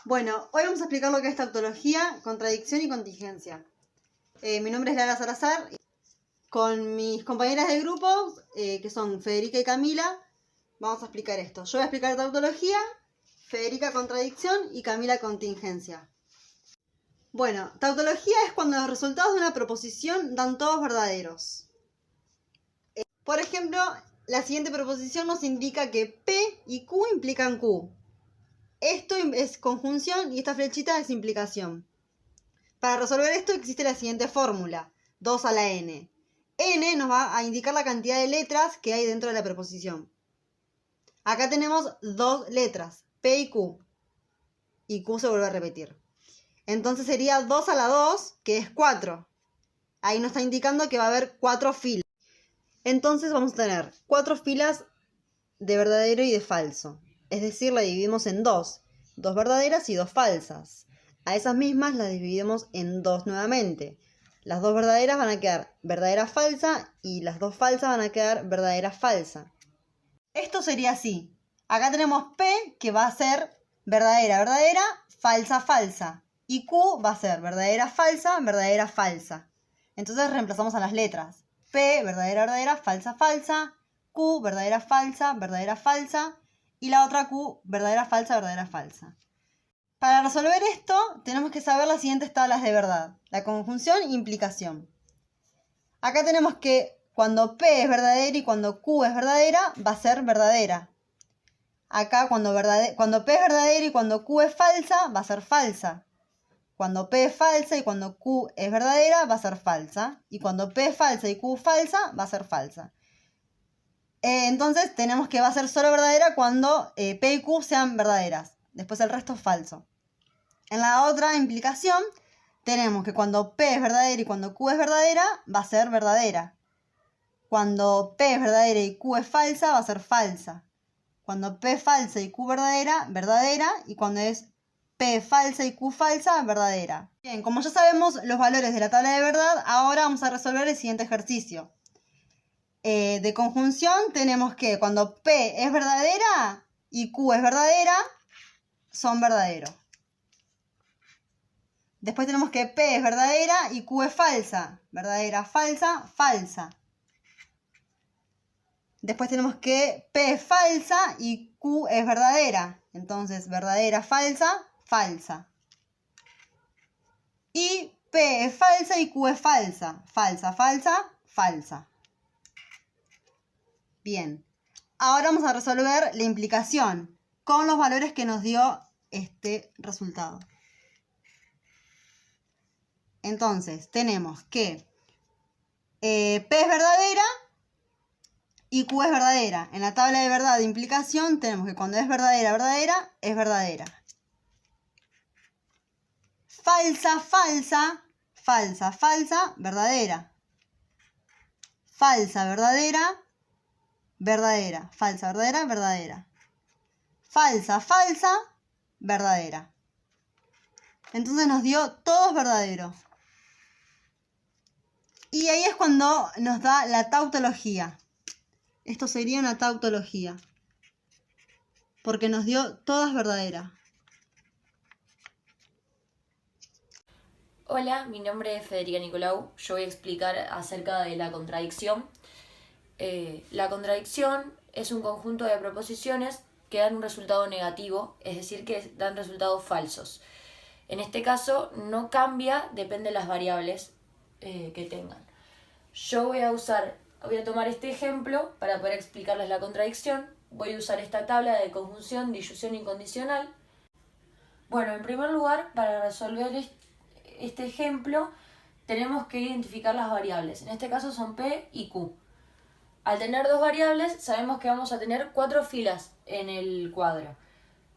Bueno, hoy vamos a explicar lo que es tautología, contradicción y contingencia. Mi nombre es Lara Salazar. Con mis compañeras de grupo, que son Federica y Camila, vamos a explicar esto. Yo voy a explicar tautología, Federica contradicción y Camila contingencia. Bueno, tautología es cuando los resultados de una proposición dan todos verdaderos. Por ejemplo, la siguiente proposición nos indica que P y Q implican Q. Esto es conjunción y esta flechita es implicación. Para resolver esto existe la siguiente fórmula, 2 a la n. N nos va a indicar la cantidad de letras que hay dentro de la proposición. Acá tenemos dos letras, P y Q. Y Q se vuelve a repetir. Entonces sería 2 a la 2, que es 4. Ahí nos está indicando que va a haber 4 filas. Entonces vamos a tener 4 filas de verdadero y de falso. Es decir, la dividimos en dos verdaderas y 2 falsas. A esas mismas las dividimos en 2 nuevamente. Las 2 verdaderas van a quedar verdadera falsa y las 2 falsas van a quedar verdadera falsa. Esto sería así. Acá tenemos P, que va a ser verdadera, verdadera, falsa, falsa. Y Q va a ser verdadera, falsa, verdadera, falsa. Entonces reemplazamos a las letras. P, verdadera, verdadera, falsa, falsa. Q, verdadera, falsa, verdadera, falsa. Y la otra Q, verdadera, falsa, verdadera, falsa. Para resolver esto, tenemos que saber las siguientes tablas de verdad. La conjunción e implicación. Acá tenemos que cuando P es verdadera y cuando Q es verdadera, va a ser verdadera. Acá cuando P es verdadera y cuando Q es falsa, va a ser falsa. Cuando P es falsa y cuando Q es verdadera, va a ser falsa. Y cuando P es falsa y Q falsa, va a ser falsa. Entonces tenemos que va a ser solo verdadera cuando P y Q sean verdaderas. Después el resto es falso. En la otra implicación tenemos que cuando P es verdadera y cuando Q es verdadera, va a ser verdadera. Cuando P es verdadera y Q es falsa, va a ser falsa. Cuando P es falsa y Q verdadera, verdadera. Y cuando es P falsa y Q falsa, verdadera. Bien, como ya sabemos los valores de la tabla de verdad, ahora vamos a resolver el siguiente ejercicio. De conjunción tenemos que cuando P es verdadera y Q es verdadera, son verdaderos. Después tenemos que P es verdadera y Q es falsa. Verdadera, falsa, falsa. Después tenemos que P es falsa y Q es verdadera. Entonces, verdadera, falsa, falsa. Y P es falsa y Q es falsa. Falsa, falsa, falsa. Bien. Ahora vamos a resolver la implicación con los valores que nos dio este resultado. Entonces, tenemos que P es verdadera y Q es verdadera. En la tabla de verdad de implicación tenemos que cuando es verdadera, verdadera, es verdadera. Falsa, falsa, falsa, falsa, verdadera. Falsa, verdadera, verdadera. Falsa, verdadera, verdadera. Falsa, falsa, verdadera. Entonces nos dio todos verdaderos. Y ahí es cuando nos da la tautología. Esto sería una tautología. Porque nos dio todas verdaderas. Hola, mi nombre es Federica Nicolau. Yo voy a explicar acerca de la contradicción. La contradicción es un conjunto de proposiciones que dan un resultado negativo, es decir, que dan resultados falsos. En este caso no cambia, depende de las variables que tengan. Yo voy a tomar este ejemplo para poder explicarles la contradicción. Voy a usar esta tabla de conjunción, disyunción incondicional. Bueno, en primer lugar, para resolver este ejemplo, tenemos que identificar las variables. En este caso son P y Q. Al tener dos variables, sabemos que vamos a tener 4 filas en el cuadro,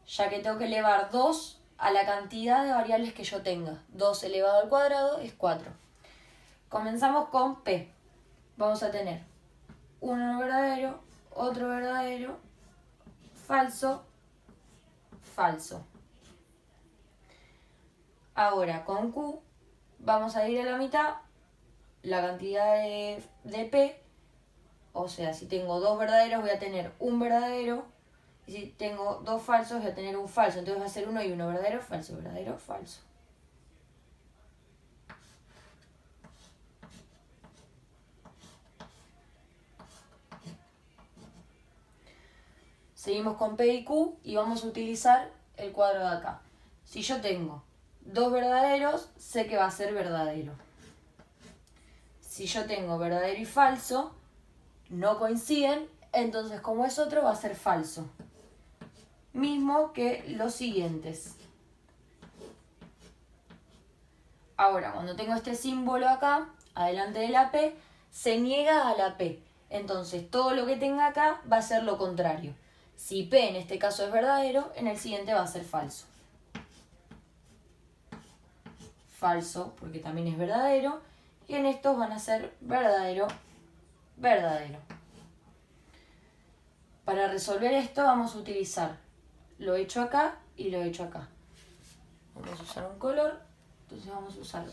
ya que tengo que elevar 2 a la cantidad de variables que yo tenga. 2 elevado al cuadrado es 4. Comenzamos con P. Vamos a tener uno verdadero, otro verdadero, falso, falso. Ahora con Q vamos a ir a la mitad la cantidad de P. O sea, si tengo 2 verdaderos voy a tener un verdadero Y si tengo dos falsos, voy a tener un falso. Entonces va a ser 1 y 1, verdadero, falso, verdadero, falso. Seguimos con P y Q y vamos a utilizar el cuadro de acá. Si yo tengo dos verdaderos, sé que va a ser verdadero. Si yo tengo verdadero y falso, no coinciden, entonces como es otro va a ser falso. Mismo que los siguientes. Ahora, cuando tengo este símbolo acá, adelante de la P, se niega a la P. Entonces todo lo que tenga acá va a ser lo contrario. Si P en este caso es verdadero, en el siguiente va a ser falso. Falso, porque también es verdadero. Y en estos van a ser verdadero, verdadero. Para resolver esto vamos a utilizar lo hecho acá y lo hecho acá. Vamos a usar un color, entonces vamos a usar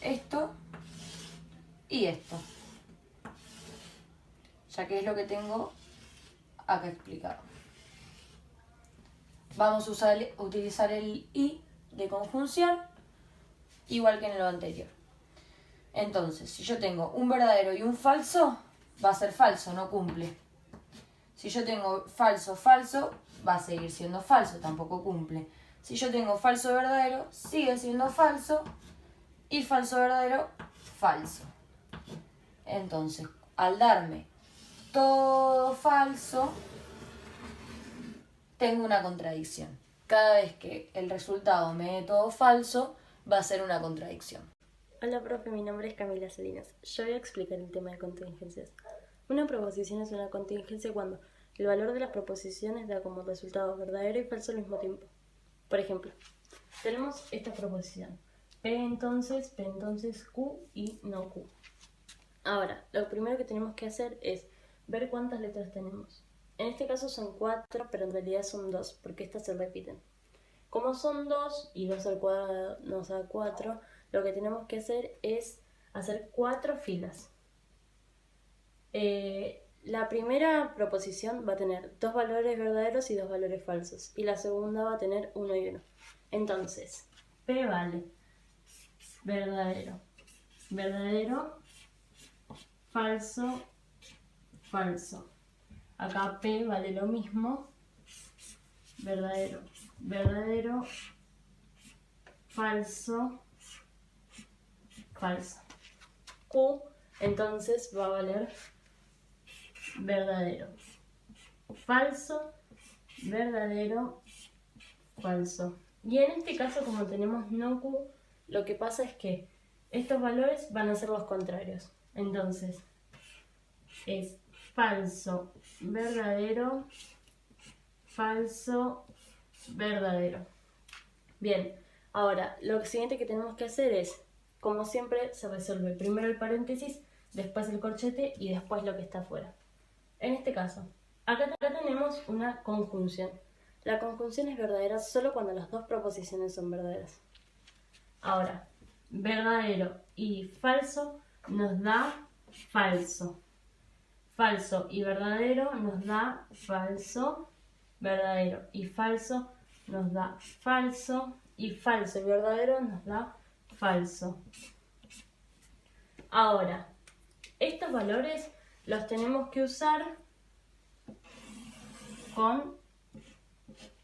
esto y esto. Ya que es lo que tengo acá explicado. Vamos a utilizar el I de conjunción, igual que en lo anterior. Entonces, si yo tengo un verdadero y un falso, va a ser falso, no cumple. Si yo tengo falso, falso, va a seguir siendo falso, tampoco cumple. Si yo tengo falso, verdadero, sigue siendo falso. Y falso, verdadero, falso. Entonces, al darme todo falso, tengo una contradicción. Cada vez que el resultado me dé todo falso, va a ser una contradicción. Hola profe, mi nombre es Camila Salinas. Yo voy a explicar el tema de contingencias. Una proposición es una contingencia cuando el valor de las proposiciones da como resultado verdadero y falso al mismo tiempo. Por ejemplo, tenemos esta proposición. P entonces, Q y no Q. Ahora, lo primero que tenemos que hacer es ver cuántas letras tenemos. En este caso son 4, pero en realidad son 2, porque estas se repiten. Como son 2 y 2 al cuadrado nos da 4, lo que tenemos que hacer es hacer 4 filas. La primera proposición va a tener 2 valores verdaderos y 2 valores falsos. Y la segunda va a tener 1 y 1. Entonces, P vale verdadero, verdadero, falso, falso. Acá P vale lo mismo, verdadero, verdadero, falso, falso. Q entonces va a valer verdadero, falso, verdadero, falso. Y en este caso, como tenemos no Q, lo que pasa es que estos valores van a ser los contrarios. Entonces, es falso, verdadero, falso, verdadero. Bien, ahora lo siguiente que tenemos que hacer es, como siempre, se resuelve primero el paréntesis, después el corchete y después lo que está afuera. En este caso, acá tenemos una conjunción. La conjunción es verdadera solo cuando las dos proposiciones son verdaderas. Ahora, verdadero y falso nos da falso. Falso y verdadero nos da falso. Verdadero y falso nos da falso. Y falso y verdadero nos da falso. Ahora, estos valores los tenemos que usar con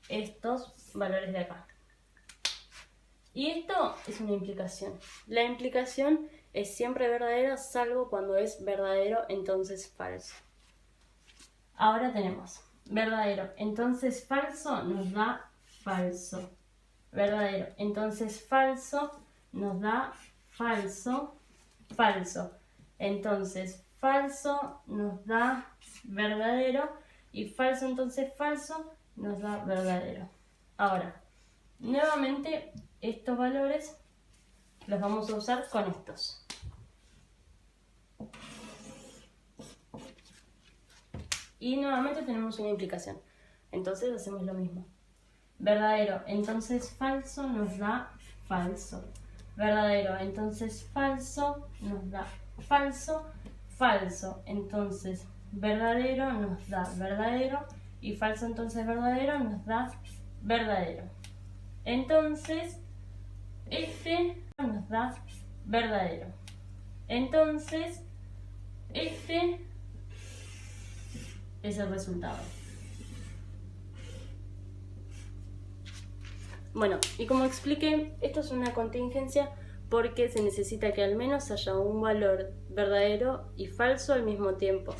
estos valores de acá. Y esto es una implicación. La implicación es siempre verdadera, salvo cuando es verdadero, entonces falso. Ahora tenemos verdadero, entonces falso nos da falso. Verdadero, entonces falso nos da falso, falso. Entonces falso nos da verdadero y falso entonces falso nos da verdadero. Ahora, nuevamente estos valores los vamos a usar con estos. Y nuevamente tenemos una implicación. Entonces hacemos lo mismo. Verdadero, entonces falso nos da falso. Verdadero, entonces falso nos da falso. Falso, entonces verdadero nos da verdadero. y falso entonces verdadero nos da verdadero. Entonces, este nos da verdadero. Entonces, este es el resultado. Bueno, y como expliqué, esto es una contingencia porque se necesita que al menos haya un valor verdadero y falso al mismo tiempo.